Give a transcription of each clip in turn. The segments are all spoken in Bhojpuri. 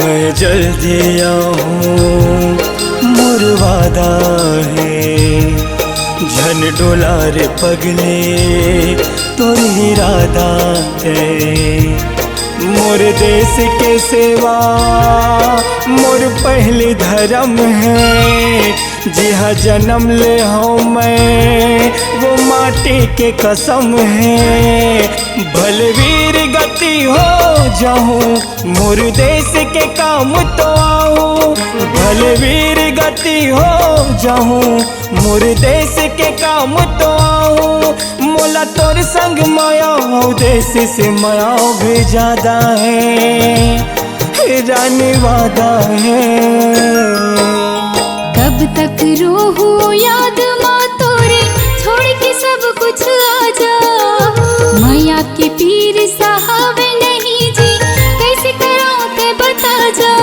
मैं जल्दी आऊँ मोर वादा है, झन डोला रे पगले तोर इरादा है। मोर देश के सेवा मोर पहले धर्म है, जिहा जन्म ले हूँ मैं वो माटी के कसम है। बलवीर गति हो जाऊँ मोर देश के काम तो आऊँ, बलवीर गति हो जाऊँ मोर देश के काम तो आऊँ। मोला तोर संग माया देश से माया भी ज्यादा है, रानी वादा है। कब तक रोहूं याद माँ तोरे, छोड़ के सब कुछ आजा। मैया के पीर साहब नहीं जी, कैसे कराऊं ते बता जा।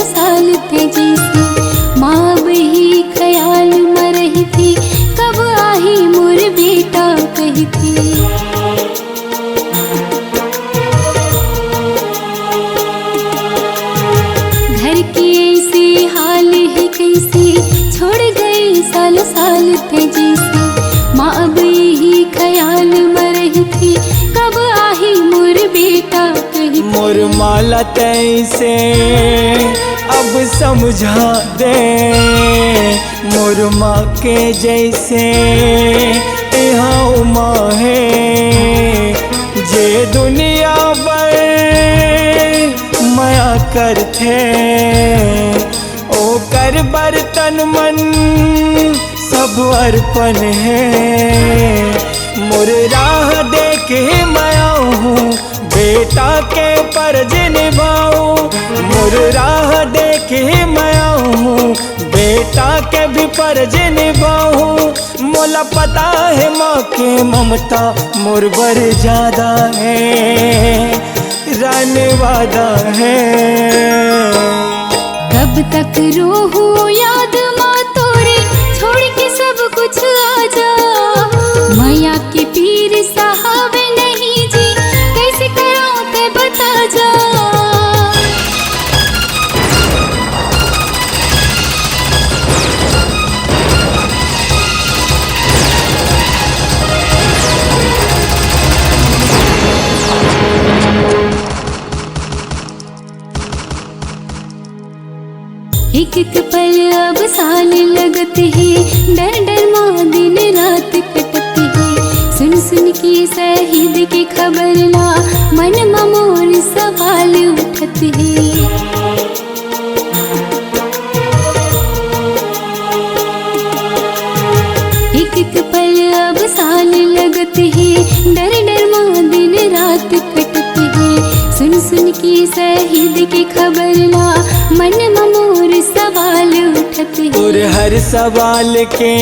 साल थे जैसे माँ बही ख्याल में रही थी, कब आही मोर बेटा कही थी। घर के ऐसे हाल है कैसे, छोड़ गए साल थे जैसे माँ बही ख्याल में रही थी, कब आही मोर बेटा कही थी। मोर माला तैसे अब समझा दे, मोर माँ के जैसे यहाँ माँ है, जे दुनिया पर माया करते ओ कर बर्तन मन सब अर्पण है। मोर राह देखे माया हूँ बेटा के फर्ज निभाऊं, मोर राह देखे मैं हूँ बेटा के भी फर्ज निभाऊं। मोला पता है माँ के ममता मोर बर ज्यादा है, रानी वादा है। कब तक रोहूं याद माँ तोरे, छोड़ के सब कुछ आजा। मैया के पीर साहब नहीं जी, कैसे कराऊं ते बता जा। एक एक पल अब साल लगत है, डर डर माँ दिन रात कटत है। सुन सुन के शहीद की खबर ला, मन में मोर सवाल उठत है। एक एक पल अब साल लगत है, डर डर माँ दिन रात कटत है। सुन सुन के शहीद की खबर ला, मन में मोर सवाल उठत है। और हर सवाल के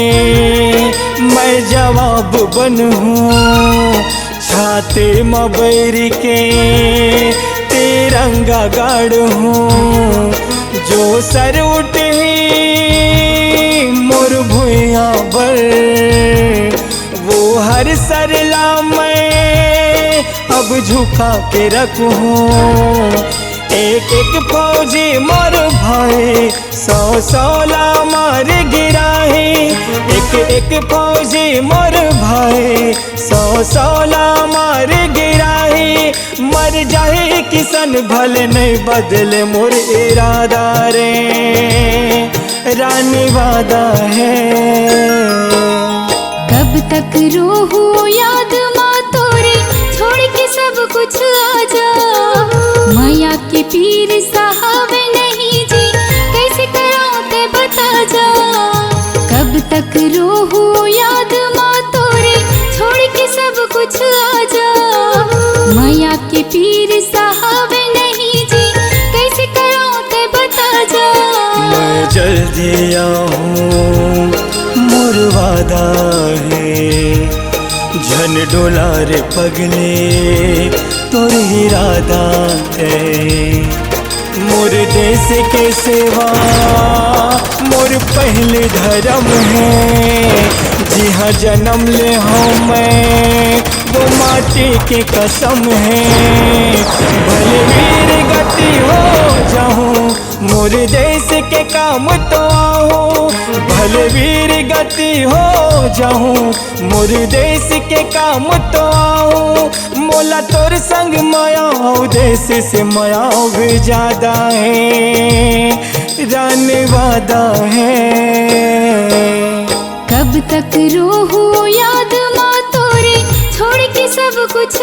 मैं जवाब बनूं, छाते में बैर के तिरंगा गाड़ूं। जो सर उठे मोर भुइया पर, वो हर सरला मैं अब झुका के रखूं। एक एक फौजी मोर भाई 100 मार गिराए, एक एक फौजी मोर भाई 100 मार गिराए। मर जाए किसन भले नहीं बदले मोर इरादा रे, रानी वादा है। कब तक रोहूं याद माँ तोरे, छोड़ के सब कुछ आजा। मैया के पीर साहब नहीं जी, कैसे कराऊं ते बता जा। कब तक रोहूं याद माँ तोरे, छोड़ के सब कुछ आजा। मैया के पीर साहब नहीं जी, कैसे जल्दी आऊं मोर वादा है, झन डोला रे पगले तोर इरादा है। मोर देश के सेवा मोर पहले धर्म है, जिहाँ जन्म ले हूँ मैं वो माटी के कसम है। भले वीर गति हो जाऊँ मोर देश के काम तो आऊँ, भले वीर गति हो जाऊँ मोर देश के काम तो आऊँ। मोला तोर संग माया देश से माया भी ज्यादा है, रानी वादा है। कब तक रोहूं याद माँ तोरी, छोड़ के सब कुछ